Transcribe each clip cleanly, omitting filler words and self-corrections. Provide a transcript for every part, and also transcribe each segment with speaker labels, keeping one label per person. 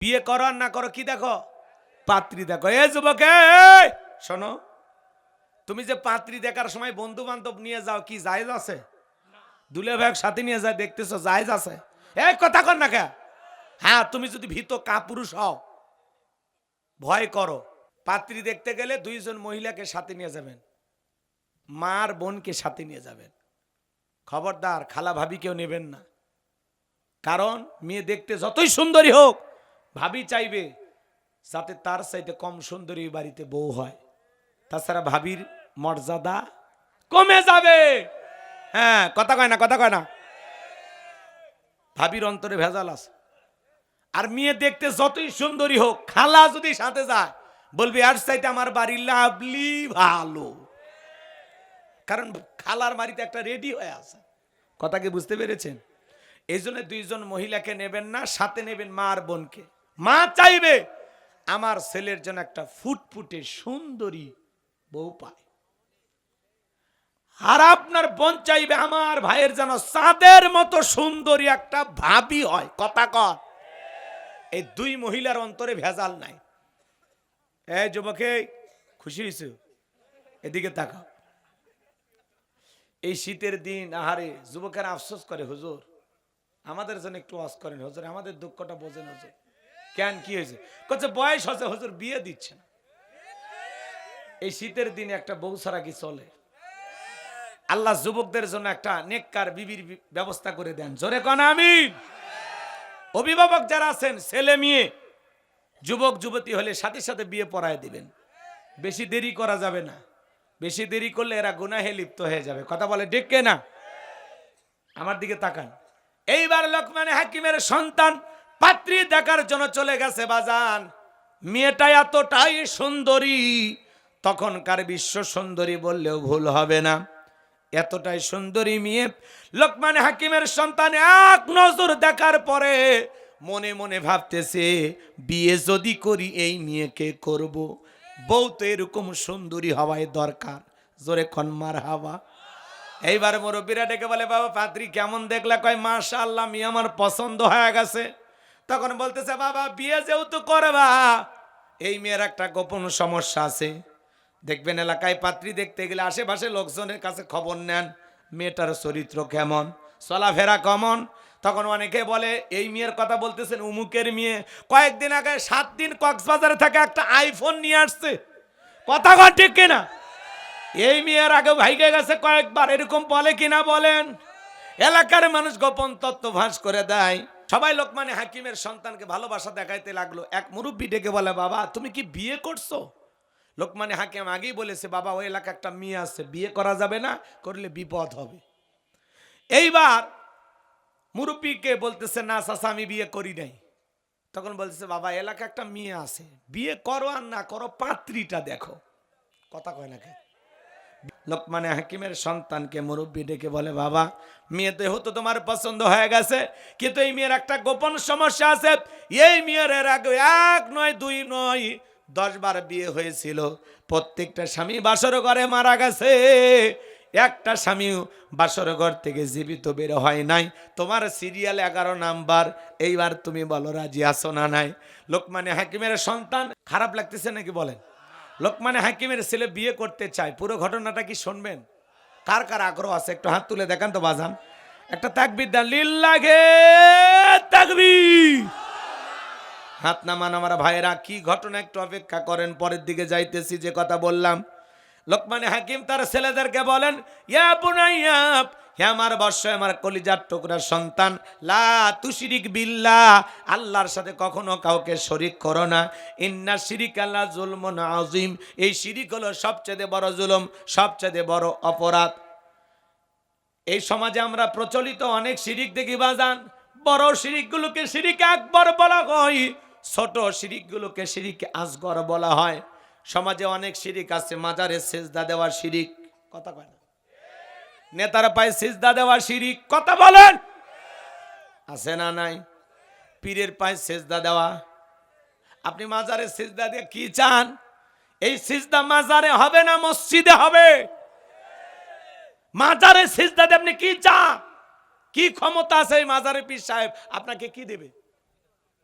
Speaker 1: বিয়ে করো আর না করো কি দেখো? পাত্রী দেখো। এ যুবক শোনো, তুমি যে পাত্রী দেখার সময় বন্ধু বান্ধব নিয়ে যাও, কি জায়েজ আছে? দুলে ভাইয়ের সাথে নিয়ে যায় দেখতেছো, জায়েজ আছে? এই কথা কর না কে? হ্যাঁ, তুমি যদি ভীত কাপুরুষ হও, ভয় করো, পাত্রী দেখতে গেলে দুইজন মহিলাকে সাথে নিয়ে যাবেন, মার বোনকে সাথে নিয়ে যাবেন। খবরদার খালা ভাবি কেউ নেবেন না। কারণ মেয়ে দেখতে যতই সুন্দরী হোক, ভাবি চাইবে যাতে তার চাইতে কম সুন্দরী বাড়িতে বউ হয়, তাছাড়া ভাবির মর্যাদা কমে যাবে। হ্যাঁ, কথা কয় না, কথা কয় না। ভাবির অন্তরে ভেজাল আছে। আর মেয়ে দেখতে যতই সুন্দরী হোক, খালা যদি সাথে যায়, বলবি আর চাইতে আমার বাড়ির লাভলি ভালো। কারণ খালার বাড়িতে একটা রেডি হয়ে আছে। কথা কি বুঝতে পেরেছেন? এই জন্য দুইজন মহিলাকে নেবেন না, সাথে নেবেন মা আর বোনকে। মা চাইবে আমার ছেলের জন্য একটা ফুটফুটে সুন্দরী বউ পায়, আর আপনার বোন চাইবে আমার ভাইয়ের যেন চাঁদের মতো সুন্দরী একটা ভাবি হয়। কথা কর। এই দুই মহিলার অন্তরে ভেজাল নাই। এই যুবকে খুশি হয়েছে? এদিকে তাকাও। এই শীতের দিন আহারে যুবকেরা আফসোস করে, হুজুর আমাদের জন্য একটু ওয়াজ করেন হুজুর, আমাদের দুঃখটা বোঝেন হুজুর। কেন, কি হয়েছে? কচ্ছে বয়স হচ্ছে হুজুর, বিয়ে দিচ্ছে না। এই শীতের দিনে একটা বউ ছাড়া কি চলে? আল্লাহ যুবকদের জন্য একটা নেককার বিবির ব্যবস্থা করে দেন। জোরে কোন আমিন। অভিভাবক যারা আছেন, ছেলে মেয়ে যুবক যুবতী হলে সাথে সাথে বিয়ে পড়ায় দিবেন। বেশি দেরি করা যাবে না। বেশি দেরি করলে এরা গুনাহে লিপ্ত হয়ে যাবে। কথা বলে ডেকে না। আমার দিকে তাকান। এইবার লোকমান হাকিমের সন্তান পাত্রী দেখার জন্য চলে গেছে বাজান। মেয়েটা এতটাই সুন্দরী, তখনকার বিশ্ব সুন্দরী বললেও ভুল হবে না। এতটাই সুন্দরী মেয়ে লোকমান হাকিমের সন্তান এক নজর দেখার পরে মনে মনে ভাবতেছে, বিয়ে যদি করি এই মেয়েকে করব। বউ তো এরকম সুন্দরী হওয়াই দরকার। জোরে কনমার হাওয়া। এইবার মুরব্বীরা ডেকে বলে, বাবা পাত্রী কেমন দেখলা? কয় মাশাআল্লাহ, মেয়ে আমার পছন্দ হয়ে গেছে। তখন বলতেছে, বাবা বিয়ে যেহেতু করবা, এই মেয়ের একটা গোপন সমস্যা আছে। দেখবেন এলাকায় পাত্রী দেখতে গেলে আশেপাশে লোকজনের কাছে খবর নেন, মেয়েটার চরিত্র কেমন, চলাফেরা কেমন। তখন অনেকে বলে, এই মেয়ের কথা বলতেছেন উমুকের মেয়ে, কয়েকদিন আগে 7 দিন কক্সবাজারে থেকে একটা আইফোন নিয়ে আসছে। কথা কন ঠিক কিনা? এই মেয়ের আগে ভাইগে গেছে কয়েকবার, এরকম বলে কিনা বলেন? এলাকার মানুষ গোপন তত্ত্ব ফাঁস করে দেয়। সবাই লোকমান হাকিমের সন্তানকে ভালোবাসা দেখাইতে লাগলো। এক মুরব্বী ডেকে বলে, বাবা তুমি কি বিয়ে করছো? লোকমান হাকিম আগেই বলেছে, বাবা ওই এলাকা একটা মেয়ে আছে, বিয়ে করা যাবে না, করলে বিপদ হবে। এইবার মুরব্বীকে বলতেছে, না চাচা আমি বিয়ে করি নাই। তখন বলতেছে, বাবা এলাকা একটা মেয়ে আছে, বিয়ে করো আর না করো পাত্রীটা দেখো। কথা কয় না কে? লোকমান হাকিমের সন্তানকে মুরব্বী ডেকে বলে, বাবা মেয়ে দেহ তো তোমার পছন্দ হয়ে গেছে, কিন্তু এই মেয়ের একটা গোপন সমস্যা আছে। এই মেয়ের এর আগে 1 নয় 2 নয় 10 বার বিয়ে হয়েছিল, প্রত্যেকটা স্বামী বাসর ঘরে মারা গেছে, একটা স্বামী বাসর ঘর থেকে জীবিত বের হয় নাই। তোমার সিরিয়াল 11 নাম্বার, এইবার তুমি বলো রাজি আছো না নাই? লোকমান হাকিমের সন্তান খারাপ লাগতেছে নাকি বলেন? লোকমান হাকিমের ছেলে বিয়ে করতে চায়, পুরো ঘটনাটা কি শুনবেন? কার কার আগ্রহ আছে একটু হাত তুলে দেখান তো বাজান। একটা তাকবীর দেন, লিল্লাহে তাকবীর। হাত নামান আমার ভাইরা। কি ঘটনা একটু অপেক্ষা করেন, পরের দিকে যাইতেছি। যে কথা বললাম, লোকমান হাকিম তার ছেলেদেরকে বলেন, ইয়া বুনাইয়া, হে আমার বর্ষ, আমার কলিজার টুকরা সন্তান, লা তুশরিক বিল্লাহ, আল্লাহর সাথে কখনো কাউকে শরীক করো না। ইন্না শিরিকা লা যুলমুন আযীম, এই শিরিক হলো সবচেয়ে বড় জুলুম, সবচেয়ে বড় অপরাধ। এই সমাজে আমরা প্রচলিত অনেক শিরিক দেখি বাজান। বড় শিরিকগুলোকে শিরিক আকবর বলা হয়, ছোট শিরিকগুলোকে শিরিক আসগর বলা হয়। সমাজে অনেক শিরিক আছে, মাজারে সিজদা দেওয়া শিরিক। কথা কয় না? নেতার পায়ে সিজদা দেওয়া শিরিক। কথা বলেন, আছে না নাই? পীরের পায়ে সিজদা দেওয়া। আপনি মাজারে সিজদা দিয়ে কি চান? এই সিজদা মাজারে হবে না, মসজিদে হবে। মাজারে সিজদা দিয়ে আপনি কি চান? কি ক্ষমতা আছে এই মাজারে পীর সাহেব আপনাকে কি দেবে?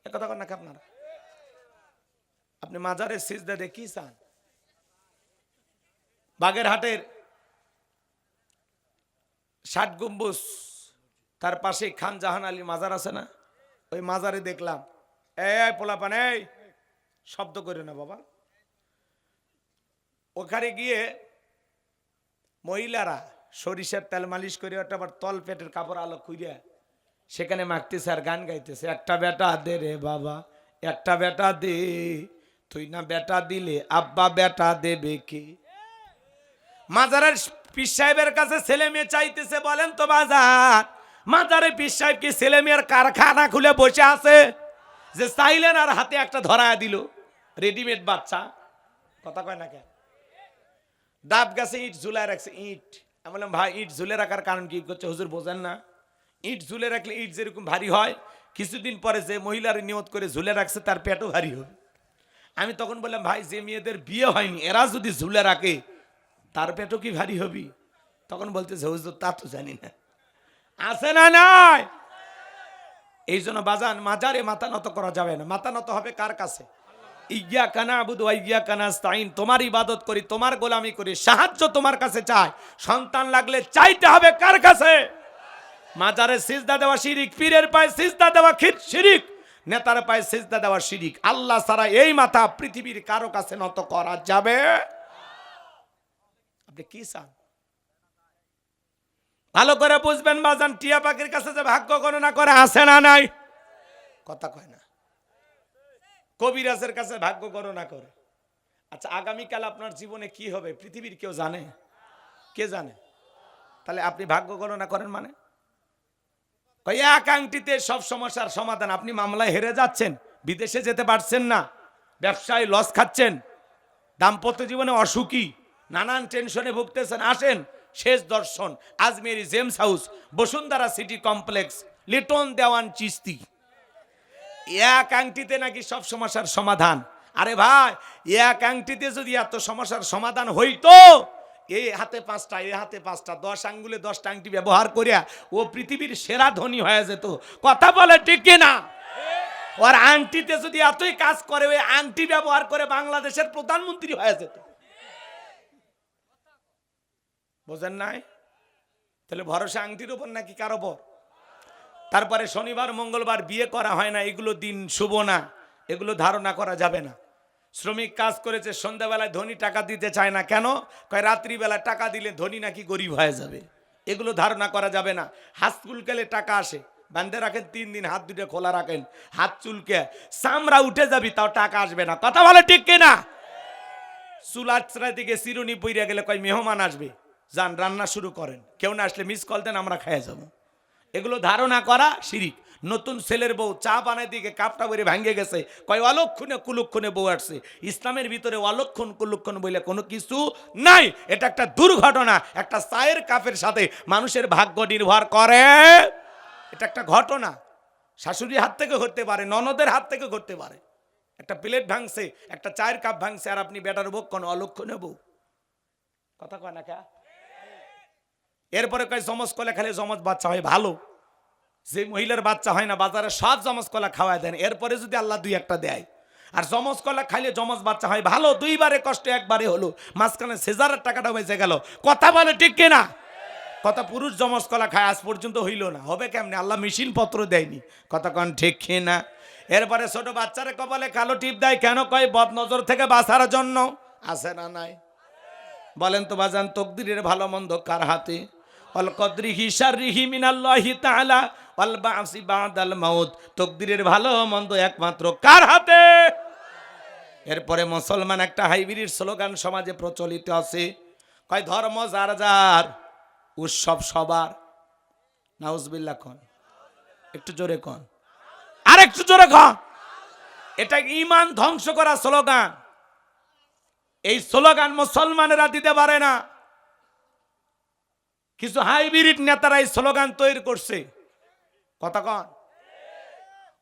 Speaker 1: এ কথা কন না আপনারা? আপনি মাজারের সিজদা দিয়ে কি চান? বাগেরহাটের ৬০ গম্বুজ তার পাশে খান জাহান আলী মাজার আছে না, ওই মাজারে দেখলাম এই পোলাপান এই শব্দ করে না বাবা, ওখানে গিয়ে মহিলারা সরিষার তেল মালিশ করে ওটা আবার তল পেটের কাপড় আলো খুইয়া সেখানে মাখতেছে আর গান গাইতেছে, একটা বেটা দে রে বাবা, একটা বেটা দে, তুই না বেটা দিলে আব্বা বেটা দেবে কে? মাজারের পীর সাহেবের কাছে ছেলে মেয়ে চাইতেছে, বলেন তো বাজার মাজারে পীর সাহেব কি ছেলে মেয়ের কারখানা খুলে বসে আছে যে চাইলেন আর হাতে একটা ধরায় দিল রেডিমেড বাচ্চা? কথা কয় না কেন? ডাব গাছে ইট ঝুলায় রাখছে, ইট। আমি বললাম ভাই ইট ঝুলে রাখার কারণ কি? করছে হুজুর বোঝেন না, ইট ঝুলে রাখলে ইট যেরকম ভারী হয়, কিছুদিন পরে যে মহিলার নিয়ত করে ঝুলে রাখছে তার পেটও ভারী হবে। আমি তখন বললাম ভাই যে মেয়েদের বিয়ে হয়নি এরা যদি ঝুলে রাখে তার পেটও কি ভারী হবি? তখন বলতেছে হুজুর তা তো জানি না। আছে না নাই? এই জন্য বাজান মাজারে মাথা নত করা যাবে না। মাথা নত হবে কার কাছে? ইয়্যাকা না'বুদু ওয়া ইয়্যাকা নাস্তাঈন। তোমার ইবাদত করি, তোমার গোলামি করি, সাহায্য তোমার কাছে চাই। সন্তান লাগলে চাইতে হবে কার কাছে? মাজারে সিজদা দেওয়া শিরিক, পীরের পায়ে সিজদা দেওয়া শিরিক, নেতার পায়ে সিজদা দেওয়া শিরিক। আল্লাহ ছাড়া এই মাথা পৃথিবীর কারো কাছে নত করা যাবে। আপনি কি চান? ভালো করে বুঝবেন বাজান, টিয়া পাখির কাছে যে ভাগ্য গণনা করে আছে না নাই? কথা কয় না। কবিরাজের কাছে ভাগ্য গণনা করে। আচ্ছা আগামীকাল আপনার জীবনে কি হবে পৃথিবীর কেউ জানে? কে জানে? তাহলে আপনি ভাগ্য গণনা করেন মানে? ওই এক আংটিতে সব সমস্যার সমাধান। আপনি মামলায় হেরে যাচ্ছেন, বিদেশে যেতে পারছেন না, ব্যবসায় লস খাচ্ছেন, দাম্পত্য জীবনে অসুখী, নানান টেনশনে ভুগতেছেন। আসেন শেষ দর্শন Ajmeri James house, Bashundhara city complex, Liton Dewan Chishti. এক আংটিতে নাকি সব সমস্যার সমাধান। আরে ভাই এক আংটিতে যদি এত সমস্যার সমাধান হইতো, এই হাতে 5টা এই হাতে 5টা 10 আঙ্গুলে 10টা আংটি ব্যবহার করিয়া ও পৃথিবীর সেরা ধনী হয়ে যেত। কথা বলে ঠিক কিনা? ওর আংটিতে যদি এতই কাজ করে, ওই আংটি ব্যবহার করে বাংলাদেশের প্রধানমন্ত্রী হয়ে যেত। বোঝেন নাই? তাহলে ভরসা আংটির উপর নাকি কার উপর? তারপরে শনিবার মঙ্গলবার বিয়ে করা হয় না, এগুলো দিন শুভ না, এগুলো ধারণা করা যাবে না। শ্রমিক কাজ করেছে, সন্ধ্যাবেলায় ধনী টাকা দিতে চায় না, কেন? কয় রাত্রিবেলা টাকা দিলে ধনী নাকি গরিব হয়ে যাবে। এগুলো ধারণা করা যাবে না। হাত চুলকালে টাকা আসে, বান্ধে রাখেন 3 দিন, হাত দুটো খোলা রাখেন, হাত চুলকে চামড়া উঠে যাবি তাও টাকা আসবে না। কথা বলে ঠিক কিনা? চুলাচড়া দিকে চিরুনি পইরা গেলে কয় মেহমান আসবে, যান রান্না শুরু করেন, কেউ না আসলে মিস কল দেন, আমরা খাইয়া যাবো। এগুলো ধারণা করা শিরিক। নতুন ছেলের বউ চা বানাই দিকে কাপটা বেড়ে ভাঙ্গে গেছে, কয় অলক্ষণে কুলক্ষণে বউ আসছে। ইসলামের ভিতরে অলক্ষণ কুলক্ষণ বলে কোনো কিছু নাই। এটা একটা দুর্ঘটনা। একটা চায়ের কাপের সাথে মানুষের ভাগ্য নির্ভর করে, এটা একটা ঘটনা। শাশুড়ির হাত থেকে ঘটতে পারে, ননদের হাত থেকে ঘটতে পারে। একটা প্লেট ভাঙছে, একটা চায়ের কাপ ভাঙছে, আর আপনি বেটার বউ কোন অলক্ষণে বউ। কথা কয় না কে? এরপরে কয় জমজ কলা খেলে জমজ বাচ্চা হয় ভালো। যে মহিলার বাচ্চা হয় না বাজারে সব জমজ কলা খাওয়ায় দেন, এরপরে যদি আল্লাহ 2-1টা দেয়। আর জমজ কলা খাইলে জমজ বাচ্চা হয় ভালো, 2বারে কষ্ট একবারে হলো, মাঝখানে সেজারের টাকাটা বেঁচে গেল। কথা বলে ঠিক কিনা? কথা পুরুষ জমজ কলা খায় আজ পর্যন্ত হইল না, হবে কেমনে? আল্লাহ মেশিন পত্র দেয়নি। কথা কন ঠিক কিনা? এরপরে ছোট বাচ্চারে কপালে কালো টিপ দেয়, কেন? কয় বদ নজর থেকে বাঁচার জন্য। আছে না নাই? বলেন তো বাজান, তকদিরের ভালো মন্দ কার হাতে? অল কদরিহি শাররিহি মিনাল্লাহি তাআলা ওয়াল বা'সি বাদাল মাউত। তকদিরের ভালো মন্দ একমাত্র কার হাতে? এরপরে মুসলমান একটা হাইব্রিড স্লোগান সমাজে প্রচলিত আছে, কয় ধর্ম যার যার, উৎসব সবার। নাউজুবিল্লাহ কোন, একটু জোরে কোন, আর একটু জোরে কোন। এটা ঈমান ধ্বংস করা স্লোগান। এই স্লোগান মুসলমানেরা দিতে পারে না। কিছু হাইব্রিড নেতারা এই স্লোগান তৈরি করছে। কথা কন।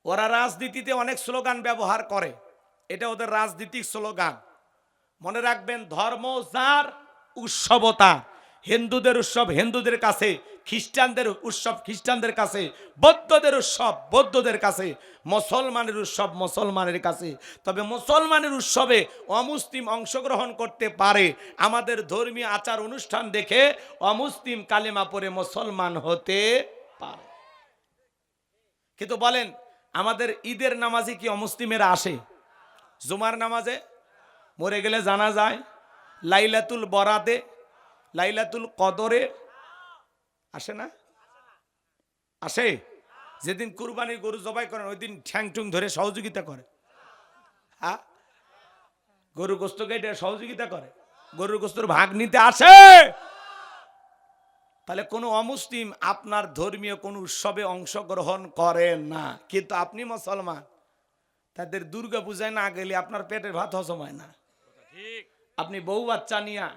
Speaker 1: ওরা রাজনীতিতে অনেক স্লোগান ব্যবহার করে, এটা ওদের রাজনৈতিক স্লোগান। মনে রাখবেন, ধর্ম যার, উৎসবতা। হিন্দুদের উৎসব হিন্দুদের কাছে, খ্রিস্টানদের উৎসব খ্রিস্টানদের কাছে, বৌদ্ধদের উৎসব বৌদ্ধদের কাছে, মুসলমানের উৎসব মুসলমানের কাছে। তবে মুসলমানের উৎসবে অমুসলিম অংশগ্রহণ করতে পারে, আমাদের ধর্মীয় আচার অনুষ্ঠান দেখে অমুসলিম কালেমা পড়ে মুসলমান হতে পারে। কিন্তু বলেন, আমাদের ঈদের নামাজে কি অমুসলিমেরা আসে? জুমার নামাজে, মরে গেলে জানা যায়, লাইলাতুল বরাতে, লাইলাতুল কদরে আসে না? আসে। যেদিন কুরবানির গরু জবাই করেন ওই দিন ঠ্যাং টুং ধরে সহযোগিতা করে। হ্যাঁ, গরু গোস্ত কেটে সহযোগিতা করে, গরুর গোস্তর ভাগ নিতে আসে। তাহলে কোনো অমুসলিম আপনার ধর্মীয় কোন উৎসবে অংশগ্রহণ করে না, কিন্তু আপনি মুসলমান, তাদের দুর্গা পূজায় না গেলে আপনার পেটের ভাত হজম হয় না। আপনি বউ বাচ্চা নিয়ে,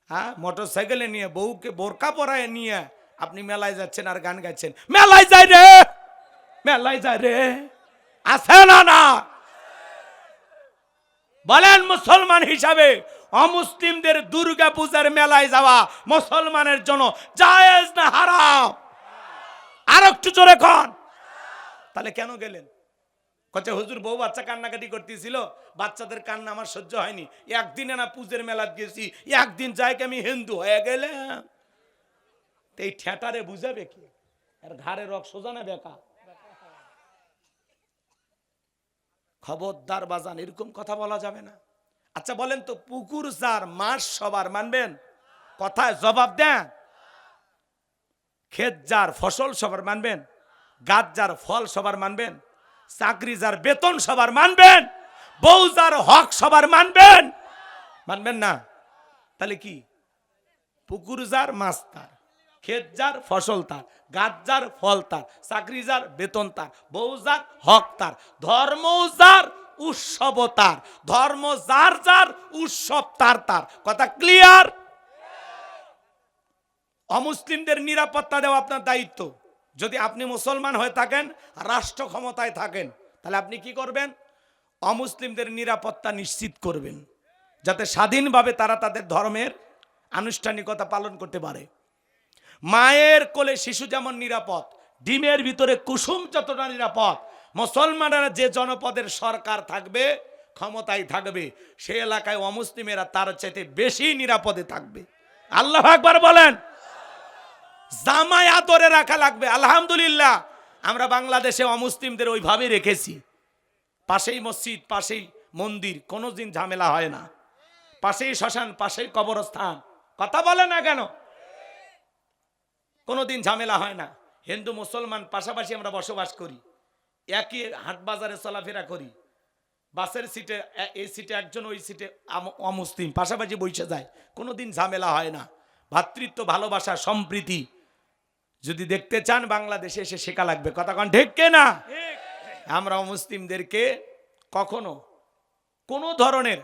Speaker 1: হ্যাঁ, মোটর সাইকেলে নিয়ে, বউকে বোরকা পরায় নিয়ে আপনি মেলায় যাচ্ছেন আর গান গাইছেন, মেলায় যায় রে, মেলায় যায় রে, আছে না? না বলেন, মুসলমান হিসাবে অমুসলিমদের দুর্গা পূজার মেলায় যাওয়া মুসলমানের জন্য জায়েজ না হারাম? আর একটু জোরে কন। তাহলে কেন গেলেন? কচ্ছে হুজুর বউ বাচ্চা কান্নাকাটি করতেছিল, বাচ্চাদের কান্না আমার সহ্য হয়নি, একদিনে না পূজের মেলাত গেছি, একদিন যাই আমি হিন্দু হয়ে গেলাম। এই ঠেটারে বুঝাবে কি? আর ঘাড়ে রক সোজা না বেকা? খবরদার বাজান, এরকম কথা বলা যাবে না। আচ্ছা বলেন তো, পুকুর যার মাছ সবার মানবেন? কথায় জবাব দেন। ক্ষেত যার ফসল সবার মানবেন? গাছ যার ফল সবার মানবেন? চাকরি যার বেতন সবার মানবেন? বউ যার হক সবার মানবেন? মানবেন না। তাহলে কি? পুকুর যার মাছ তার, ক্ষেত যার ফসল তার, গাছ যার ফল তার, চাকরি যার বেতন তার, বউ যার হক তার, ধর্ম যার উৎসব তার, ধর্ম যার যার উৎসব তার তার। কথা ক্লিয়ার? অমুসলিমদের নিরাপত্তা দেওয়া আপনার দায়িত্ব। যদি আপনি মুসলমান হয়ে থাকেন, রাষ্ট্র ক্ষমতায় থাকেন, তাহলে আপনি কি করবেন? অমুসলিমদের নিরাপত্তা নিশ্চিত করবেন, যাতে স্বাধীনভাবে তারা তাদের ধর্মের আনুষ্ঠানিকতা পালন করতে পারে। মায়ের কোলে শিশু যেমন নিরাপদ, ডিমের ভিতরে কুসুম যতটা নিরাপদ, মুসলমানেরা যে জনপদের সরকার থাকবে, ক্ষমতায় থাকবে, সে এলাকায় অমুসলিমেরা তার চাইতে বেশি নিরাপদে থাকবে। আল্লাহু আকবার বলেন। জামায় আদরে রাখা লাগবে। আলহামদুলিল্লাহ, আমরা বাংলাদেশে অমুসলিমদের ওইভাবে রেখেছি। পাশেই মসজিদ, পাশেই মন্দির, কোনোদিন ঝামেলা হয় না। পাশেই শ্মশান, পাশেই কবরস্থান, কথা বলে না কেন? কোনোদিন ঝামেলা হয় না। হিন্দু মুসলমান পাশাপাশি আমরা বসবাস করি, একই হাট বাজারে চলাফেরা করি, বাসের সিটে এই সিটে একজন, ওই সিটে অমুসলিম পাশাপাশি বসে যায়, কোনোদিন ঝামেলা হয় না। ভ্রাতৃত্ব, ভালোবাসা, সম্প্রীতি যদি দেখতে চান বাংলাদেশে এসে শেখা লাগবে। কথা কন ঠিক কে না? আমরা মুসলিমদেরকে কখনো কোনো ধরনের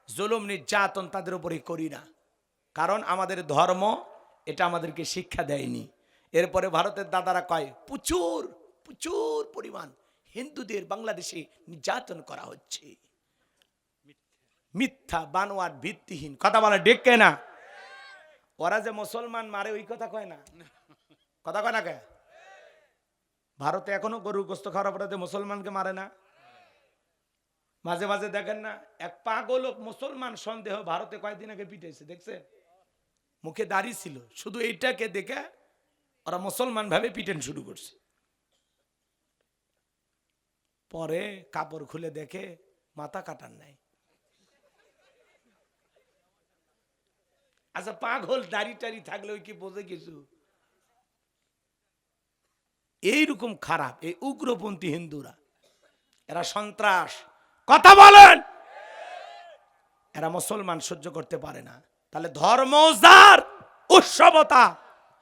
Speaker 1: জুলুম নির্যাতন তাদের উপরে করি না, কারণ আমাদের ধর্ম এটা আমাদেরকে শিক্ষা দেয়নি। এরপরে ভারতের দাদারা কয় প্রচুর প্রচুর পরিমাণ হিন্দুদের বাংলাদেশে নির্যাতন করা হচ্ছে। মিথ্যা, বানোয়াট, ভিত্তিহীন কথা বলে ডেকে না। ওরা যে মুসলমান মারে ওই কথা কয় না, কথা কয় না কে? ভারতে এখনো গরুর গোস্ত খাওয়ার অপরাধে মুসলমানকে মারে না। মাঝে মাঝে দেখেন না, এক পাগল মুসলমান সন্দেহ ভারতে কয়েকদিন আগে পিটাইছে, দেখছে? মুখে দাড়ি ছিল, শুধু এইটাকে দেখে ওরা মুসলমান ভাবে পিটেন শুরু করছে। পরে কাপড় খুলে দেখে মাথা কাটার নাই। আচ্ছা, পাগল দাড়ি টাড়ি থাকলে ওই কি বোঝে কিছু? এইরকম খারাপ এই উগ্রপন্থী হিন্দুরা, এরা সন্ত্রাস। কথা বলেন। এরা মুসলমান সহ্য করতে পারে না। তাহলে ধর্ম যার উৎসবতা,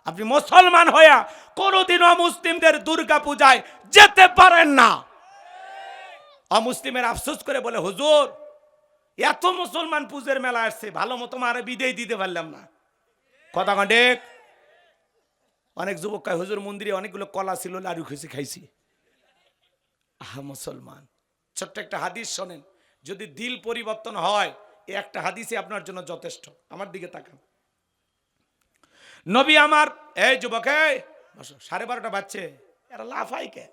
Speaker 1: আপনি মুসলমান হইয়া কোনদিন অমুসলিমদের দুর্গা পূজায় যেতে পারেন না। অমুসলিমের আফসোস করে বলে, হুজুর এত মুসলমান পূজের মেলা আসছে, ভালো মতো মারে বিদায় দিতে পারলাম না। কথা ঠিক? অনেক যুবক কয়, হুজুর মন্দিরে অনেকগুলো কলা ছিল, লাড়ু খুশি খাইছি। আহা মুসলমান, ছোট্ট একটা হাদিস শোনেন, যদি দিল পরিবর্তন হয়, এই একটা হাদিসই আপনার জন্য যথেষ্ট। আমার দিকে তাকান। নবী আমার, এই যুবক, এই বসো, 12:30 বাজছে, এরা লাফাই কে?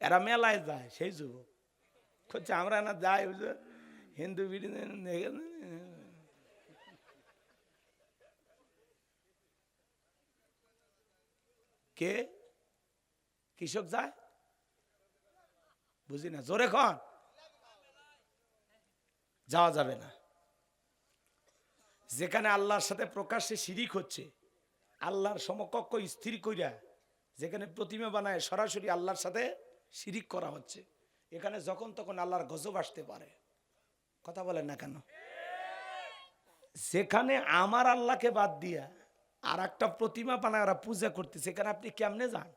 Speaker 1: এরা মেলায় যায়, সেই যুবক হচ্ছে আমরা না যাই হিন্দু বিড়ি কে কৃষক যায়, বুঝি না, জোরে খন যাওয়া যাবে না। যেখানে আল্লাহর সাথে প্রকাশ্যে শিরিক হচ্ছে, আল্লাহর সমকক্ষ স্থির কইরা যেখানে প্রতিমা বানায় সরাসরি আল্লাহর সাথে শিরিক করা হচ্ছে, এখানে যখন তখন আল্লাহর গজব আসতে পারে। কথা বলেন না কেন? যেখানে আমার আল্লাহকে বাদ দিয়া আর একটা প্রতিমা বানায় ওরা পূজা করতে, সেখানে আপনি কেমনে যান?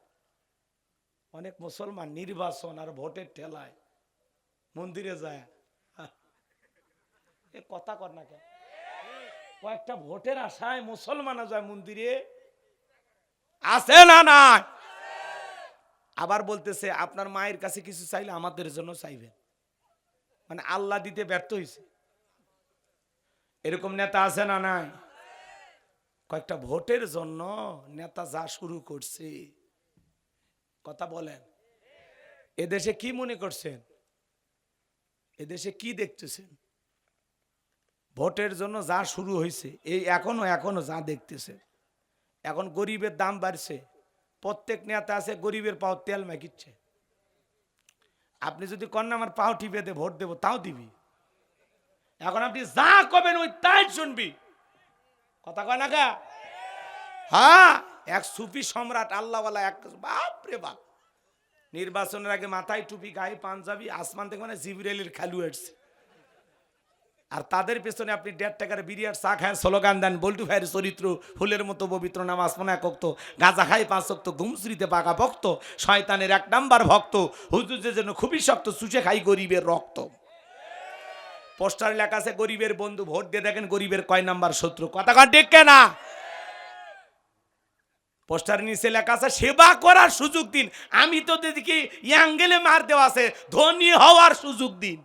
Speaker 1: অনেক মুসলমান নির্বাচন আর ভোটের ঠেলায় মন্দিরে যায়, এ কথা কর না কেন? কয়েকটা ভোটের আশায় মুসলমান যায় মন্দিরে, আছে না নাই? আবার বলতেছে আপনার মায়ের কাছে কিছু চাইলে আমাদের জন্য চাইবেন, মানে আল্লাহ দিতে ব্যর্থ হয়েছে। এরকম নেতা আছে না নাই? কয়েকটা ভোটের জন্য নেতা যা শুরু করছে, কথা বলেন, এদেশে কি মনে করছেন? এদেশে কি দেখতেছেন? ভোটের জন্য যা শুরু হয়েছে, এই এখনো যা দেখতেছে, এখন গরিবের দাম বাড়ছে, প্রত্যেক নেতা আছে গরিবের পাও তেল মাখিচ্ছে। আপনি যদি কন্যা আমার পাও টিপে দে ভোট দেবো, তাও দিবি। এখন আপনি যা কবেন ওই তাই শুনবি, কথা কয় না কা? হ্যাঁ, এক সুফি সম্রাট আল্লাহওয়ালা, এক বাপ রে বাপ, নির্বাচনের আগে মাথায় টুপি, গায়ে পাঞ্জাবি, আসমান থেকে মানে জিবরাইলের খালু আসছে। আর তাদের পেছনে আপনি 1.5 টাকার বিরিয়ার চা খায় স্লোগান দেন, বল্টু ভাইয়ের চরিত্র ফুলের মতো পবিত্র, নামাজ পড়ে 1 ওয়াক্ত, গাঁজা খাই 5 ওয়াক্ত, ঘুমসুরিতে পাকা ভক্ত, শয়তানের 1 নাম্বার ভক্ত, হুজুরের জন্য খুবই শক্ত, চুষে খাই গরিবের রক্ত। পোস্টার লেখা আছে গরিবের বন্ধু, ভোট দিয়ে দেখেন গরিবের কয় নাম্বার শত্রু। কথা কন ঠিক না? পোস্টার নিচে লেখা আছে সেবা করার সুযোগ দিন। আমি তো দেখি অ্যাঙ্গেলে মার দেওয়া আছে ধনী হওয়ার সুযোগ দিন।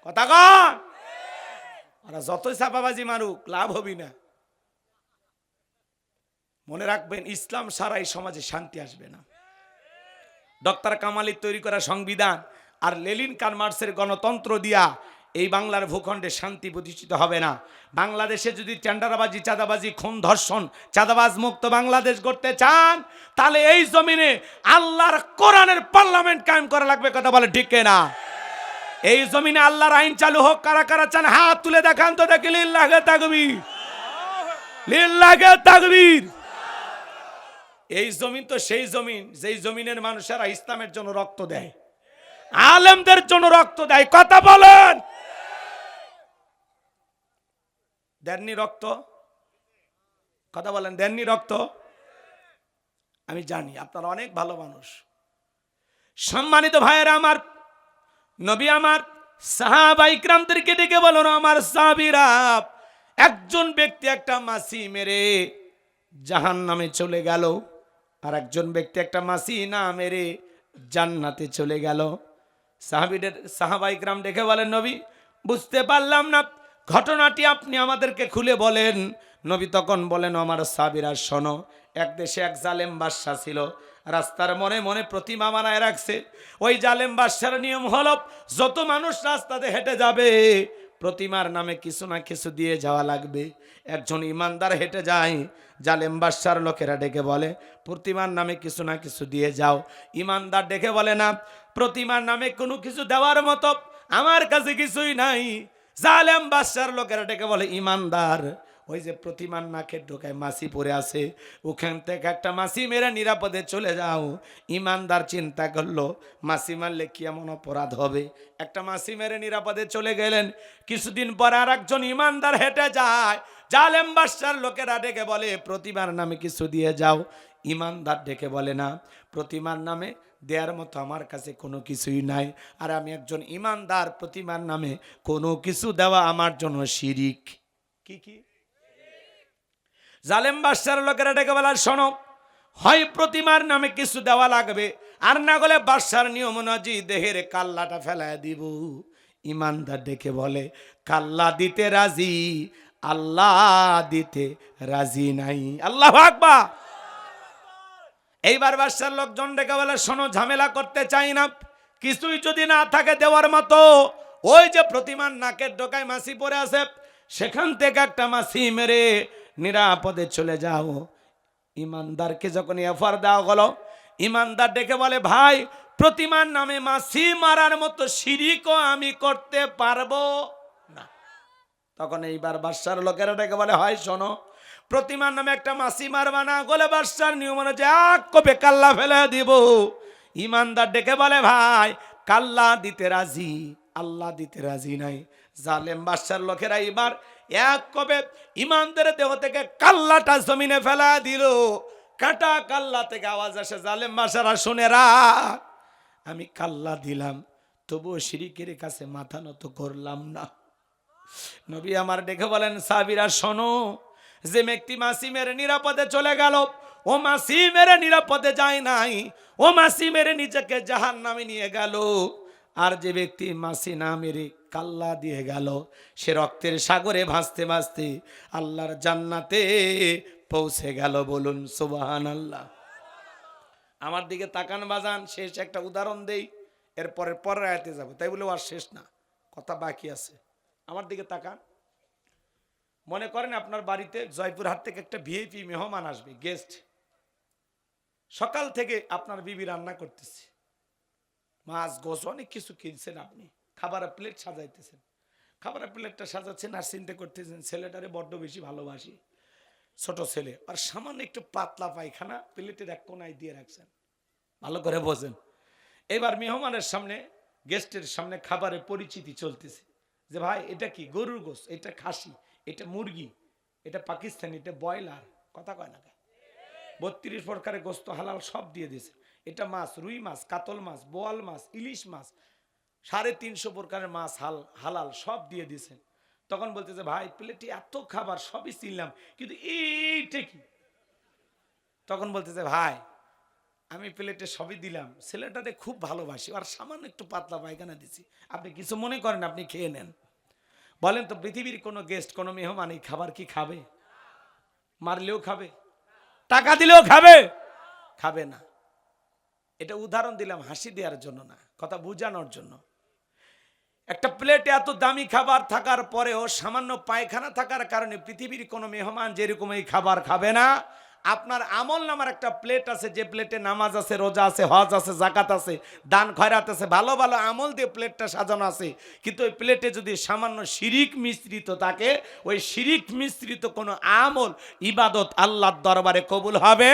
Speaker 1: কথা কন, ওরা যতই ছাপাবাজি মারুক লাভ হবি না। মনে রাখবেন, ইসলাম ছাড়া এই সমাজে শান্তি আসবে না। ডক্টর কামালির তৈরি করা সংবিধান আর লেনিন কার্ল-মার্ক্সের গণতন্ত্র দিয়া এই বাংলার ভূখণ্ডে শান্তি প্রতিষ্ঠিত হবে না। বাংলাদেশে যদি টেন্ডারবাজি, চাঁদাবাজি, খুন, ধর্ষণ, চাঁদাবাজ মুক্ত বাংলাদেশ করতে চান, তাহলে এই জমিনে আল্লাহর কোরআনের পার্লামেন্ট কায়েম করা লাগবে। কথা বলে ঠিক না? এই জমিনে আল্লাহর আইন চালু হোক। কারা কারা চান হাত তুলে দেখান তো, দেখি। লিল্লাহে তাকবীর, লিল্লাহে তাকবীর। এই জমিন তো সেই জমিন যেই জমিনের মানুষেরা ইসলামের জন্য রক্ত দেয়, আলেমদের জন্য রক্ত দেয়। কথা বলেন, দেননি রক্ত? কথা বলেন, দেননি রক্ত? আমি জানি আপনারা অনেক ভালো মানুষ। সম্মানিত ভাইয়েরা আমার, নবী আমার সাহাবায়ে কিরামদেরকে ডেকে বলল, আমার সাহাবীরা, একজন ব্যক্তি একটা মাছি মেরে জাহান্নামে চলে গেল, আর একজন ব্যক্তি একটা মাছি না মেরে জান্নাতে চলে গেল। সাহাবায়ে কিরাম ডেকে বলেন, নবী বুঝতে পারলাম না, ঘটনাটি আপনি আমাদেরকে খুলে বলেন। নবী তখন বলেন, আমার সাহাবীরা শোনো, এক দেশে এক জালেম বাদশা ছিল, রাস্তার মনে মনে প্রতিমা বানায় রাখছে। ওই জালেম বাদশার নিয়ম হলো, যত মানুষ রাস্তাতে হেঁটে যাবে প্রতিমার নামে কিছু না কিছু দিয়ে যাওয়া লাগবে। একজন ইমানদার হেঁটে যায়, জালেম বাদশার লোকেরা ডেকে বলে, প্রতিমার নামে কিছু না কিছু দিয়ে যাও। ইমানদার ডেকে বলে, না, প্রতিমার নামে কোনো কিছু দেওয়ার মতো আমার কাছে কিছুই নাই। জালেম বাদশার লোকেরা ডেকে বলে, ইমানদার, ওই যে প্রতিমার নাকের ঢোকায় মাছি পড়ে আছে, ওখান থেকে একটা মাছি মেরে নিরাপদে চলে যাও। ইমানদার চিন্তা করলো, মাছি মারলে কি এমন অপরাধ হবে? একটা মাছি মেরে নিরাপদে চলে গেলেন। কিছুদিন পর আর একজন ইমানদার হেঁটে যায়, জালেম বাদশার লোকেরা ডেকে বলে, প্রতিমার নামে কিছু দিয়ে যাও। ইমানদার ডেকে বলে, না, প্রতিমার নামে দেওয়ার মতো আমার কাছে কোনো কিছুই নাই, আর আমি একজন ইমানদার, প্রতিমার নামে কোনো কিছু দেওয়া আমার জন্য শিরিক। কি কি? জালেম বাদশার লোকেরা ডেকে বলার, শোনো, হয় প্রতিমার নামে কিছু দেওয়া লাগবে, আর না গেলে বাদশার নিয়ম অনুযায়ী দেহের কাল্লাটা ফেলায় দিব। ইমানদার ডেকে বলে কাল্লা দিতে রাজি, আল্লাহ দিতে রাজি নাই। আল্লাহু আকবার। এইবার বাদশার লোকজন ডেকে বলে শোনো, ঝামেলা করতে চাই না, কিছুই যদি না থাকে দেওয়ার মতো, ওই যে প্রতিমার নাকের ডোকায় মাছি পড়ে আছে, সেখান থেকে একটা মাছি মেরে নিরাপদে চলে যাও। ইমানদারকে যখন অফার দেওয়া হলো, ইমানদার ডেকে বলে ভাই, প্রতিমার নামে মাছি মারার মতো শিরকও আমি করতে পারবো না। তখন এইবার বাদশার লোকেরা ডেকে বলে হয় শোনো, প্রতিমার নামে একটা মাছি মারবা না, গলে বাদশার নিয়ম অনুযায়ী এক কোপে কাল্লা ফেলে দিব। ইমানদার ডেকে বলে ভাই, কাল্লা দিতে রাজি, আল্লাহ দিতে রাজি নাই। জালেম বাদশার লোকেরা এবার এক কোপে ইমানদারের দেহ থেকে কাল্লাটা জমিনে ফেলা দিল। কাটা কাল্লা থেকে আওয়াজ আসে, জালেম বাদশারা শুনে রাখ, আমি কাল্লা দিলাম, তবুও শিরকের কাছে মাথা নত করলাম না। নবী আমার ডেকে বলেন সাহাবীরা শোনো, যে ব্যক্তি মাছি মেরে নিরাপদে চলে গেল, ও মাছি মেরে নিরাপদে যায় নাই, ও মাছি মেরে নিজেকে জাহান্নামে নিয়ে গেল। আর যে ব্যক্তি মাছি না মেরে কাল্লা দিয়ে গেল, সে রক্তের সাগরে ভাসতে ভাসতে আল্লাহর জান্নাতে পৌঁছে গেল। বলুন সুবহানাল্লাহ। আমার দিকে তাকান বাজান, শেষ একটা উদাহরণ দেই, এরপরে পরের আয়াতে যাব, তাই বলে আর শেষ না, কথা বাকি আছে। আমার দিকে তাকান। মনে করেন আপনার বাড়িতে জয়পুরহাট থেকে একটা ভিআইপি মেহমান আসবে, গেস্ট। সকাল থেকে আপনার বিবি রান্না করতেছে, মাছ গোছ অনেক কিছু কিনছেন, আপনি খাবারের প্লেট সাজাইতেছেন, খাবারের প্লেটটা সাজাচ্ছেন আর চিন্তা করতেছেন ছেলেটারে বড্ড বেশি ভালোবাসি, ছোট ছেলে, আর সামান্য একটু পাতলা পায়খানা প্লেটের এক কোনায় দিয়ে রাখছেন। ভালো করে বোঝেন। এবার মেহমানের সামনে, গেস্টের সামনে খাবারের পরিচিতি চলতেছে, যে ভাই এটা কি গরুর গোশ, এটা খাসি, এটা মুরগি, এটা পাকিস্তানি, এটা ব্রয়লার, কথা কয় না, 32 প্রকারের গোস্ত হালাল সব দিয়ে দিয়েছে। এটা মাছ, রুই মাছ, কাতল মাছ, বোয়াল মাছ, ইলিশ মাছ, 350 প্রকারের মাছ হালাল সব দিয়ে দিয়েছেন। তখন বলতেছে ভাই প্লেটে এত খাবার সবই চিনলাম, কিন্তু এইটা কি? তখন বলতেছে ভাই আমি প্লেটে সবই দিলাম, ছেলেটাতে খুব ভালোবাসি, আর সামান্য একটু পাতলা পায়খানা দিছি, আপনি কিছু মনে করেন, আপনি খেয়ে নেন। বলেন তো পৃথিবীর কোনো গেস্ট, কোনো মেহমান এই খাবার কি খাবে? মারলেও খাবে, টাকা দিলেও খাবে? খাবে না। এটা উদাহরণ দিলাম হাসি দেওয়ার জন্য না, কথা বুঝানোর জন্য। একটা প্লেটে এত দামি খাবার থাকার পরেও সামান্য পায়খানা থাকার কারণে পৃথিবীর কোনো মেহমান যেরকম এই খাবার খাবে না। আপনার আমল নামার একটা প্লেট আছে, যে প্লেটে নামাজ আছে, রোজা আছে, হজ আছে, জাকাত আছে, দান খয়রাত আছে, ভালো ভালো আমল দিয়ে প্লেটটা সাজানো আছে, কিন্তু ওই প্লেটে যদি সামান্য শিরিক মিশ্রিত থাকে, ওই শিরিক মিশ্রিত কোনো আমল ইবাদত আল্লাহর দরবারে কবুল হবে।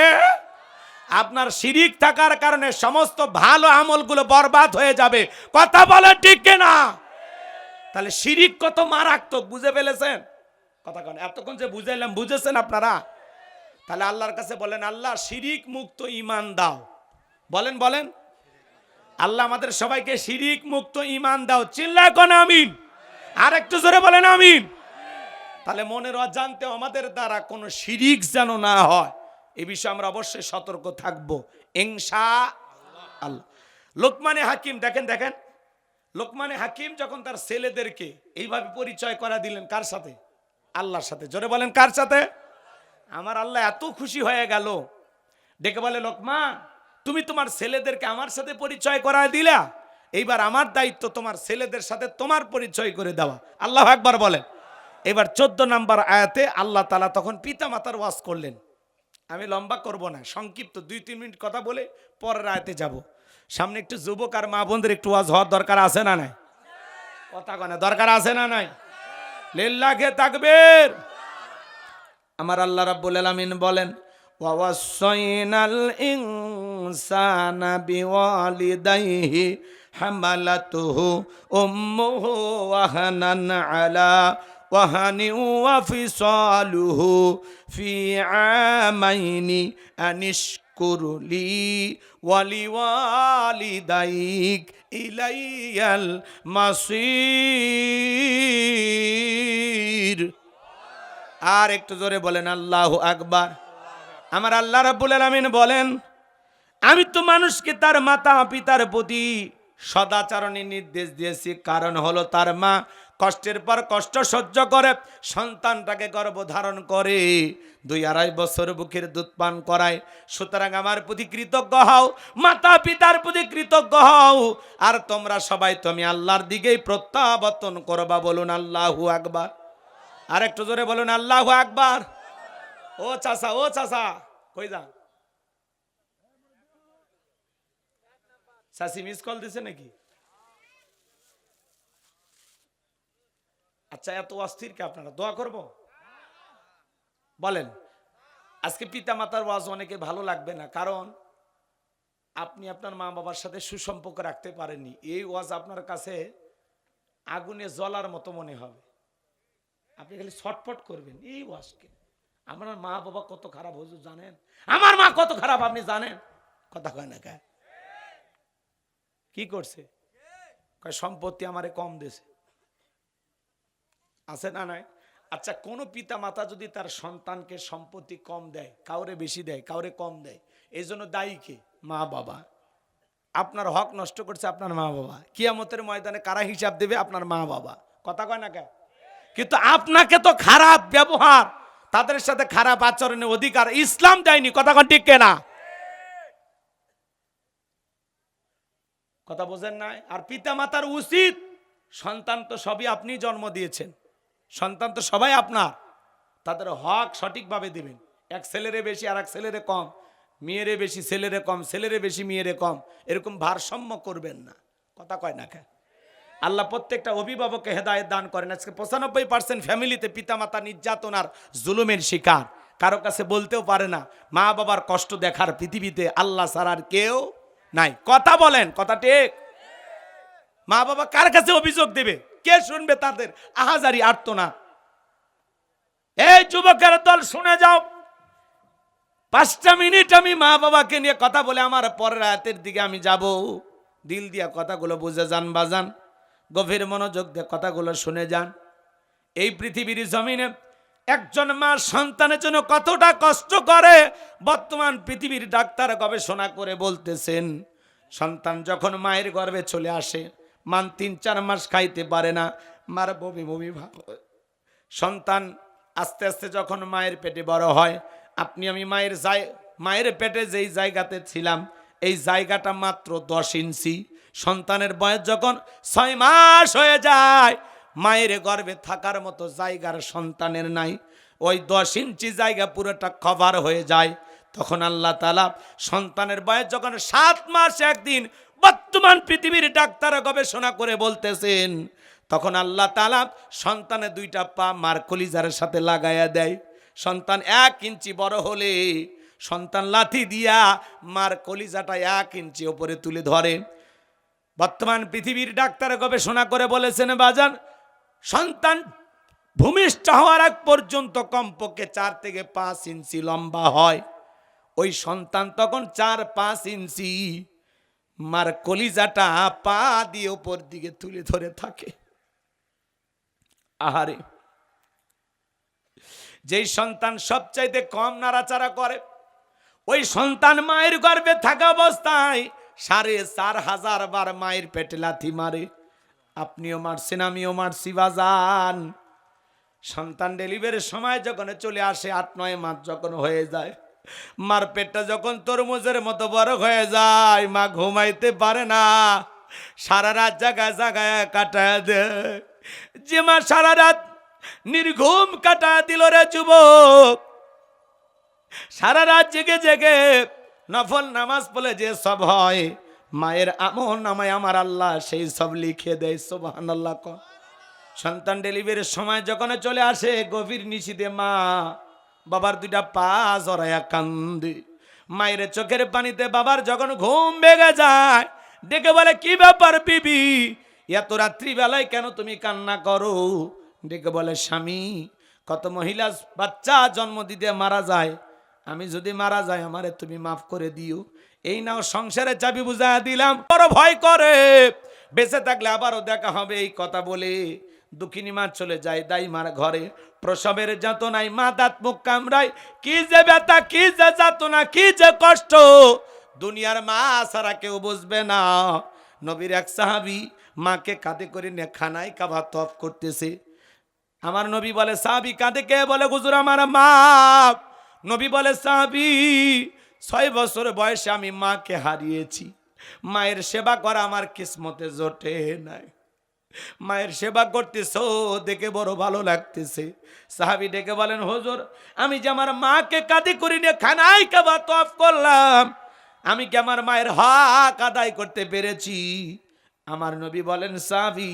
Speaker 1: আপনার শিরিক থাকার কারণে সমস্ত ভালো আমলগুলো বরবাদ হয়ে যাবে, কথা বলে ঠিক কিনা? তাহলে শিরিক কত মারাত্মক বুঝে ফেলেছেন? কথা কেন এতক্ষণ যে বুঝাইলাম, বুঝেছেন আপনারা? তাহলে আল্লাহর কাছে বলেন আল্লাহ শিরিক মুক্ত ঈমান দাও। বলেন বলেন, আল্লাহ আমাদের সবাইকে শিরিক মুক্ত ঈমান দাও। চিল্লায় কোন আমিন। আর একটু জোরে বলেন আমিন। তাহলে মনের অজান্তে আমাদের দ্বারা কোনো শিরিক যেন না হয়, এই বিষয়ে আমরা অবশ্যই সতর্ক থাকব ইনশাআল্লাহ। লোকমানে হাকিম দেখেন, লোকমানে হাকিম যখন তার ছেলেদেরকে এইভাবে পরিচয় করা দিলেন, কার সাথে? আল্লাহর সাথে। জোরে বলেন কার সাথে? আমার আল্লাহ এত খুশি হয়ে গেল, ডেকে বলে লোকমান তুমি তোমার ছেলেদেরকে আমার সাথে পরিচয় করা দিলা, এইবার আমার দায়িত্ব তোমার ছেলেদের সাথে তোমার পরিচয় করে দেওয়া। আল্লাহু আকবার বলেন। এবার 14 নম্বর আয়াতে আল্লাহ তাআলা তখন পিতা মাতার ওয়াজ করলেন। আমি লম্বা করব না, সংক্ষিপ্ত 2-3 মিনিট কথা বলে পরের আয়াতে যাব। সামনে একটু যুবক আর মা বোনদের একটু ওয়াজ হওয়ার দরকার আছে না নাই? কথা কনে দরকার আছে না নাই? লিল্লাহি তাকবীর। আমার আল্লাহ রাব্বুল আলামিন বলেন ওয়াসাইনাল ইনসানা বিওয়ালিদাইহি হামালাতুহু উম্মুহু ওয়াহানান আলা ওয়াহানি ওয়া ফিসালুহু ফি আমাইনি আনিশকুরলি ওয়ালিওয়ালিদাইক ইলাইয়াল মাসির। আর একটু জোরে বলেন আল্লাহু আকবার। আমার আল্লাহ রাব্বুল আলামিন বলেন আমি তো মানুষকে তার মাতা পিতার প্রতি সদাচরণের নির্দেশ দিয়েছি, কারণ হলো তার মা কষ্টের পর কষ্ট সহ্য করে সন্তানটাকে গর্ভধারণ করে 2-2.5 বছর বুকের দুধ পান করায়। সুতরাং আমার প্রতি কৃতজ্ঞ হও, মাতা পিতার প্রতি কৃতজ্ঞ হও। আর তোমরা সবাই তুমি আল্লাহর দিকেই প্রত্যাবর্তন করবা। বলুন আল্লাহু আকবার। আর একটু জোরে বলুন আল্লাহু আকবার। ও চাচা কই যান? চাচি মিস কল দিছে নাকি? আচ্ছা, এত অস্থির কে আপনারা? দোয়া করব বলেন। আজকে পিতা মাতার ওয়াজ অনেকে ভালো লাগবে না, কারণ আপনি আপনার মা বাবার সাথে সুসম্পর্ক রাখতে পারেননি। এই ওয়াজ আপনার কাছে আগুনে জ্বলার মতো মনে হবে। আপনি খালি ছটফট করবেন এই ওয়াজকে। আমার মা বাবা কত খারাপ হুজুর জানেন? আমার মা কত খারাপ আপনি জানেন? কথা কয় না কে? কি করছে? সম্পত্তি আমারে কম দিয়েছে, আছে না নাই? আচ্ছা, কোন পিতা মাতা যদি তার সন্তানকে সম্পত্তি কম দেয়, কাউরে বেশি দেয়, কাউরে কম দেয়, এই জন্য দায়ী কে? মা বাবা। আপনার হক নষ্ট করছে আপনার মা বাবা। কিয়ামতের ময়দানে কারা হিসাব দেবে? আপনার মা বাবা। কথা কয় না কে? কিন্তু আপনাকে তো খারাপ ব্যবহার, তাদের সাথে খারাপ আচরণের অধিকার ইসলাম দেয়নি। কথা কন ঠিক না? কথা বোঝেন নাই? আর পিতা মাতার উচিত, সন্তান তো সবই আপনি জন্ম দিয়েছেন, সন্তান তো সবাই আপনার, তাদের হক সঠিকভাবে দিবেন। এক ছেলেরে বেশি আর এক ছেলেরে কম, মেয়েরে বেশি ছেলেরে কম, ছেলেরে বেশি মেয়েরে কম, এরকম ভারসাম্য করবেন না। কথা কয় না কে? আল্লাহ প্রত্যেকটা অভিভাবককে হেদায়েত দান করেন। আজকে 95% ফ্যামিলিতে পিতামাতা নির্যাতন আর জুলুমের শিকার, কারো কাছে বলতেও পারে না। মা বাবার কষ্ট দেখার পৃথিবীতে আল্লাহ ছাড়া আর কেউ নাই। কথা বলেন, কথা ঠিক? মা বাবা কার কাছে অভিযোগ দেবে? কে শুনবে তাদের আহাজারি আর্তনা? এই যুবকের দল শুনে যাও, 5টা মিনিট আমি মা বাবাকে নিয়ে কথা বলে আমার পরের আয়াতের দিকে আমি যাব। দিল দিয়া কথাগুলো বুঝে যান বাজান, গভীর মনোযোগ দিয়ে কথাগুলো শুনে যান। এই পৃথিবীর জমিনে একজন মা সন্তানের জন্য কতটা কষ্ট করে, বর্তমান পৃথিবীর ডাক্তার গবেষণা করে বলতেছেন, সন্তান যখন মায়ের গর্ভে চলে আসে, মান 3-4 মাস খাইতে পারে না, মার বমি বমি ভাব। সন্তান আস্তে আস্তে যখন মায়ের পেটে বড় হয়, আপনি আমি মায়ের পেটে যেই জায়গাতে ছিলাম, এই জায়গাটা মাত্র 10 ইঞ্চি। সন্তানের বয়স যখন 6 মাস হয়ে যায়, মায়ের গর্ভে থাকার মতো জায়গার সন্তানের নাই, ওই 10 ইঞ্চি জায়গা পুরোটা কভার হয়ে যায়। তখন আল্লাহ তাআলা সন্তানের বয়স যখন 7 মাস 1 দিন, বর্তমান পৃথিবীর ডাক্তার গবেষণা করে বলতেছেন, তখন আল্লাহ তাআলা সন্তানের 2টা পা মার কলিজার সাথে লাগাইয়া দেয়। সন্তান 1 ইঞ্চি বড় হলে সন্তান লাথি দিয়া মার কলিজাটা 1 ইঞ্চি উপরে তুলে ধরে। বর্তমান পৃথিবীর ডাক্তার গবেষণা করে বলেছেন বাজান, সন্তান ভূমিষ্ঠ হওয়ার আগ পর্যন্ত কমপক্ষে 4 থেকে 5 ইঞ্চি লম্বা হয়। ওই সন্তান তখন 4-5 ইঞ্চি মার কলিজাটা পা দিয়ে উপর দিকে তুলে ধরে থাকে। আহারে, যেই সন্তান সবচাইতে কম নাড়াচাড়া করে, ওই সন্তান মায়ের গর্ভে থাকা অবস্থায় 4,500 বার মায়ের পেটে লাথি মারে। আপনিও মারছেন, আমিও মারছি বাজান। সন্তান ডেলিভারির সময় যখন চলে আসে, 8-9 মাস যখন হয়ে যায়, মার পেটটা যখন তরমুজের মতো বড় হয়ে যায়, মা ঘুমাইতে পারে না, সারা রাত জায়গায় জায়গায় কাটায় দেয়। যে মা সারা রাত নির্ঘুম কাটায় দিল রে যুবক, সারা রাত জেগে জেগে নফল নামাজ পড়লে যে সব হয়, মায়ের আমল নামায় আমার আল্লাহ সেই সব লিখে দেয়। সুবহানাল্লাহ। সন্তান ডেলিভারির সময় যখন চলে আসে, গভীর নিশীথে মা বাবার 2টা পা জড়াইয়া কান্দে। মায়ের চোখের পানিতে বাবার যখন ঘুম ভেঙে যায়, ডেকে বলে, কি ব্যাপার বিবি, এত রাত্রিবেলায় কেন তুমি কান্না করো? ডেকে বলে, স্বামী, কত মহিলা বাচ্চা জন্ম দিতে মারা যায়, আমি যদি মারা যাই আমারে তুমি মাফ করে দিও। এই নাও সংসারে চাবি বুঝাইয়া দিলাম। বড় ভয় করে, বেঁচে থাকলে আবারও দেখা হবে এই কথা বলে দুঃখিনী মা চলে যায় দাইমার ঘরে। প্রসবের যাতনায় মা দাঁত মুখ কামড়ায়, কি যে ব্যথা, কি যে যাতনা, কি যে কষ্ট, দুনিয়ার মা ছাড়া কেউ বুঝবে না। নবীর এক সাহাবী মাকে কাঁধে করে নিয়ে খানায় কাবা তওয়াফ করতেছে। আমার নবী বলে, সাহাবী কাঁধে কে? বলে, হুজুর আমার মা। নবী বলে, সাহাবী 6 বছর বয়সে আমি মাকে হারিয়েছি, মায়ের সেবা করা আমার কিসমতে জোটে নাই, মায়ের সেবা করতেছো দেখে বড় ভালো লাগতেছে। সাহাবী ডেকে বলেন, হুজুর আমি যে আমার মাকে কাঁধে করে নিয়ে খানায় কাবা তওয়াফ করলাম, আমি কি আমার মায়ের হক আদায় করতে পেরেছি? আমার নবী বলেন, সাহাবী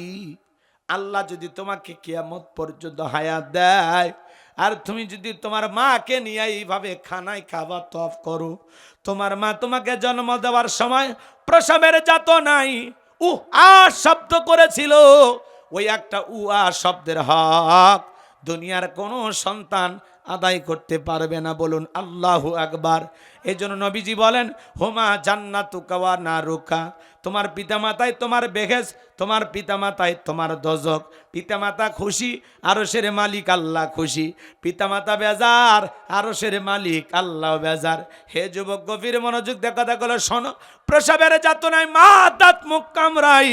Speaker 1: আল্লাহ যদি তোমাকে কিয়ামত পর্যন্ত হায়াত দেয় আর তুমি যদি তোমার মাকে নিয়ে এইভাবে খানায় কাবা তওয়াফ করো, তোমার মা তোমাকে জন্ম দেওয়ার সময় প্রসবের যাতনাই আ শব্দ করেছিল, ওই একটা আ শব্দের হক দুনিয়ার কোনো সন্তান আদায় করতে পারবে না। বলুন আল্লাহু আকবার। এই জন্য নবীজি বলেন, হুমা জান্নাতুকা ওয়া নারুকা, তোমার পিতামাতায় তোমার বেহেস, তোমার পিতামাতায় তোমার দোজক। পিতামাতা খুশি, আরশের মালিক আল্লাহ খুশি। পিতামাতা বেজার, আরশের মালিক আল্লাহ বেজার। হে যুবক গভীর মনোযোগ দিয়ে কথাগুলো শোনো। প্রসবের যাতনায় মা দাঁত মুখ কামড়াই,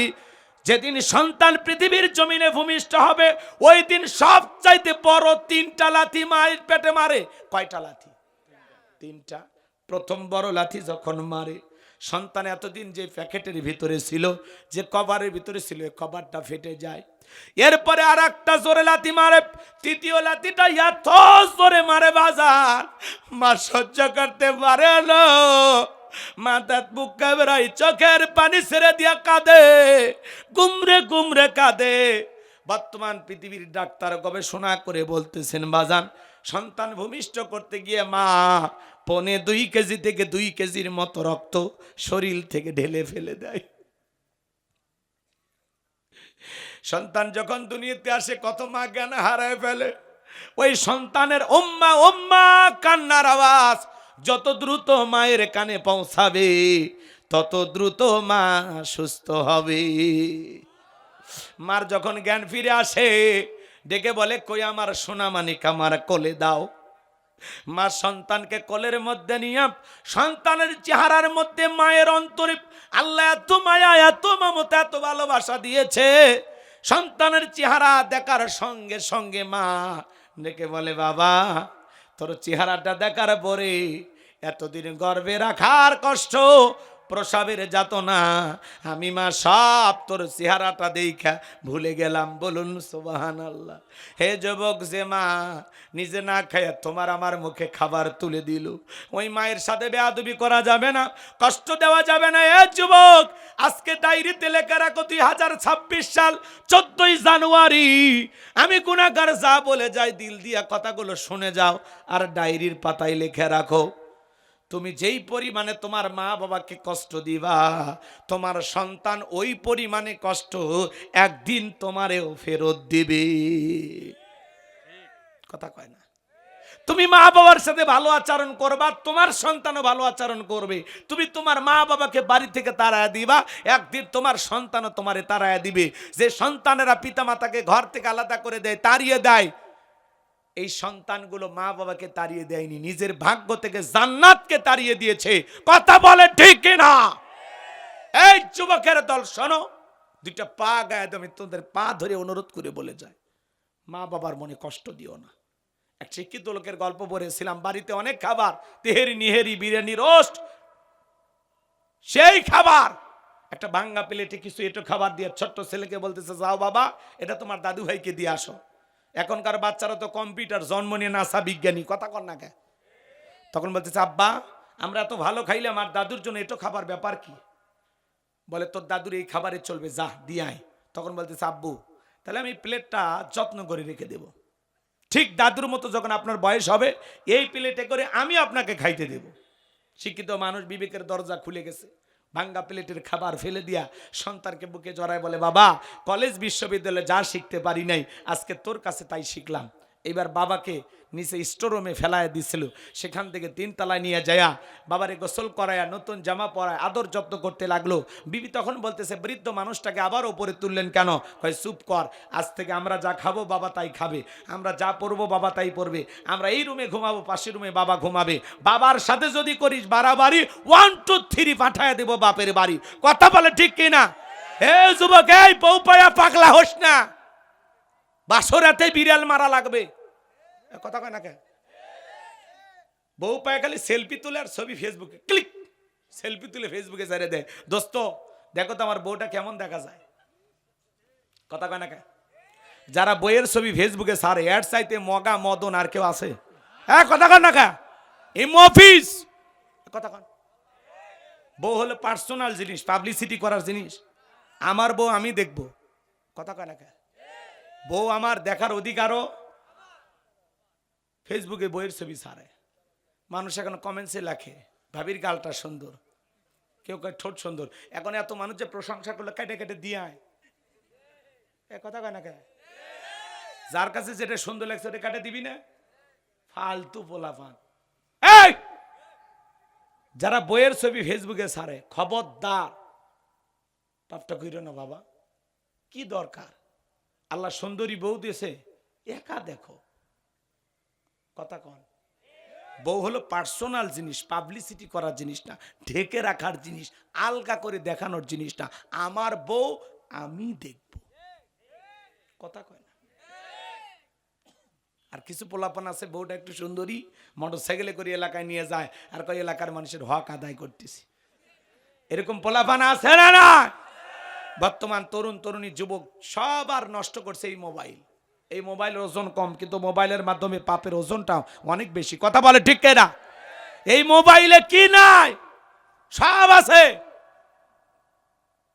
Speaker 1: যেদিন সন্তান পৃথিবীর জমিনে ভূমিষ্ঠ হবে ওই দিন সবচাইতে বড় 3টা লাথি মায়ের পেটে মারে। কয়টা লাথি? 3টা। প্রথম বড় লাথি যখন মারে, সন্তান এতদিন যে প্যাকেটের ভিতরে ছিল, যে কভারের ভিতরে ছিল, কভারটা ফেটে যায়। এরপরে আর একটা জোরে লাথি মারে, তৃতীয় লাথিটা এত জোরে মারে বাজার, মা সহ্য করতে পারে না, মাথার বুক কাঁপড়ায়, চোখের পানি ছেড়ে দিয়া কাঁদে, গুমরে গুমরে কাঁদে। বর্তমান পৃথিবীর ডাক্তার গবেষণা করে বলতেছেন বাজান, সন্তান ভূমিষ্ঠ করতে গিয়ে মা 1.25 কেজি থেকে 2 কেজির মতো রক্ত শরীর থেকে ঢেলে ফেলে দেয়। সন্তান যখন দুনিয়াতে আসে কত মা জ্ঞান হারায় ফেলে। ওই সন্তানের ওম্মা ওম্মা কান্নার আওয়াজ যত দ্রুত মায়ের কানে পৌঁছাবে তত দ্রুত মা সুস্থ হবে। মার যখন জ্ঞান ফিরে আসে ডেকে বলে, কই আমার সোনা মানিক, আমার কোলে দাও। মা সন্তানকে কোলের মধ্যে নিয়ে সন্তানের চেহারার মধ্যে মায়ের অন্তরে আল্লাহ এত মায়া, এত মমতা, এত ভালোবাসা দিয়েছে। সন্তানের চেহারা দেখার সঙ্গে সঙ্গে মা ডেকে বলে, বাবা তোর চেহারাটা দেখার পরে এতদিন গর্ভে রাখার কষ্ট, প্রসবের যাতনা আমি মা সব তোর চেহারাটা দেখা ভুলে গেলাম। বলুন সুবহানাল্লাহ। হে যুবক, যে মা নিজে না খায় তোমার আমার মুখে খাবার তুলে দিল, ওই মায়ের সাথে বেয়াদবি করা যাবে না, কষ্ট দেওয়া যাবে না। এ যুবক, আজকে ডায়েরিতে লেখা রাখো 2026 সাল 14ই জানুয়ারি আমি গুনাহগার, যা বলে যাই দিল দিয়া কথাগুলো শুনে যাও আর ডায়েরির পাতায় লিখে রাখো, তুমি যেই পরিমাণে তোমার মা বাবাকে কষ্ট দিবা তোমার সন্তান ওই পরিমাণে কষ্ট একদিন তোমারেও ফেরত দিবে। কথা কয় না? তুমি মা বাবার সাথে ভালো আচরণ করবা, তোমার সন্তানও ভালো আচরণ করবে। তুমি তোমার মা বাবাকে বাড়ি থেকে তাড়ায় দিবা, একদিন তোমার সন্তানও তোমারে তাড়ায় দিবে। যে সন্তানেরা পিতা মাতাকে ঘর থেকে আলাদা করে দেয়, তাড়িয়ে দেয়, এই সন্তানগুলো মা বাবাকে তাড়িয়ে দেয়নি, নিজের ভাগ্য থেকে জান্নাতকে তাড়িয়ে দিয়েছে। কথা বলে ঠিক না? এই যুবকের দল শোনো, 2টা পা গায়ে তুমি তোদের পা ধরে অনুরোধ করে বলে যায়, মা বাবার মনে কষ্ট দিও না। এক শিক্ষিত লোকের গল্প পড়েছিলাম, বাড়িতে অনেক খাবার, তেহেরি নিহেরি বিরিয়ানি রোস্ট, সেই খাবার একটা ভাঙ্গা প্লেটে কিছু এটো খাবার দিয়ে ছোট্ট ছেলেকে বলতেছে, যাও বাবা এটা তোমার দাদু ভাইকে দিয়ে আসো। এখনকার বাচ্চারা তো কম্পিউটার, জন্ম নিয়ে নাসা বিজ্ঞানী, কথা কর না কে? তখন বলতেছে, আব্বা আমরা এত ভালো খাইলাম আর দাদুর জন্য এটো খাবার ব্যাপার কি? বলে, তোর দাদুর এই খাবারে চলবে, যা দিয়ে আয়। তখন বলতেছে, আব্বু তাহলে আমি প্লেটটা যত্ন করে রেখে দেব, ঠিক দাদুর মতো যখন আপনার বয়স হবে এই প্লেটে করে আমি আপনাকে খাইতে দেব। শিক্ষিত মানুষ বিবেকের দরজা খুলে গেছে, ভাঙ্গা প্লেটের খাবার ফেলে দিয়া সন্তানকে বুকে জড়ায় বলে, বাবা কলেজ বিশ্ববিদ্যালয়ে যা শিখতে পারি নাই আজকে তোর কাছে তাই শিখলাম। এবার বাবাকে নিচে স্টোররুমে ফেলায় দিছিল, সেখান থেকে 3 তলায় নিয়ে যায়া বাবারে গোসল করায়া নতুন জামা পরায় আদর যত্ন করতে লাগলো। বিবি তখন বলতেছে, বৃদ্ধ মানুষটাকে আবার ওপরে তুললেন কেন? কয়, চুপ কর, আজ থেকে আমরা যা খাবো বাবা তাই খাবে, আমরা যা পরবো বাবা তাই পরবে, আমরা এই রুমে ঘুমাবো, পাশের রুমে বাবা ঘুমাবে, বাবার সাথে যদি করিস বাড়াবাড়ি 1 2 3 পাঠায় দেবো বাপের বাড়ি। কথা বলে ঠিক কিনা? এ যুবক, এই বউ পায়া পাগলা হোস না, বাসরাতে বিড়াল মারা লাগবে। কথা কয় না কে? বউ পায়া খালি সেলফি তুলে আর ছবি ফেসবুকে ক্লিক, সেলফি তুলে ফেসবুকে ছেড়ে দেয়। দোস্ত দেখো তো আমার বউটা কেমন দেখা যায়। কথা কয় না কে? যারা বইয়ের ছবি ফেসবুকে ছাড়ে এর চাইতে মগা মদন আর কেউ আছে? হ্যাঁ, কথা কন না কা? এম অফিস। কথা কন। বউ হলো পার্সোনাল জিনিস, পাবলিসিটি করার জিনিস। আমার বউ আমি দেখব। কথা কয় না কা? বউ আমার দেখার অধিকারও। ফেসবুকে বইয়ের ছবি ছাড়ে, মানুষ এখন কমেন্টসে লেখে ভাবির গালটা সুন্দর, কেউ কয় ঠোঁট সুন্দর। এখন এত মানুষ যে প্রশংসা করলে কেটে কেটে দিয়ে আয়। কথা কয় না কে? যার কাছে যেটা সুন্দর লাগছে ওটা কাটে দিবি না? ফালতু পোলাপান। এই যারা বইয়ের ছবি ফেসবুকে ছাড়ে, খবরদার, পাপটা কইরো না বাবা। কি দরকার? আল্লাহ সুন্দরী বউ দিয়েছে, একা দেখো। কথা কন। বউ হলো পার্সোনাল জিনিস, পাবলিসিটি করার জিনিস না, ঢেকে রাখার জিনিস, আলগা করে দেখানোর জিনিস না। আমার বউ আমি দেখব। কথা কয় না? আর কিছু পোলাপান আছে বউটা একটু সুন্দরী, মোটর সাইকেলে করে এলাকায় নিয়ে যায় আর কয় এলাকার মানুষের হক আদায় করতেছি। এরকম পোলাপান আছে না? না, বর্তমান তরুণ তরুণী যুবক সবার নষ্ট করছে এই মোবাইল। এই মোবাইলের ওজন কম, কিন্তু মোবাইলের মাধ্যমে পাপের ওজনটা অনেক বেশি। কথা বলে ঠিক না? এই মোবাইলে কি নাই? সব আছে।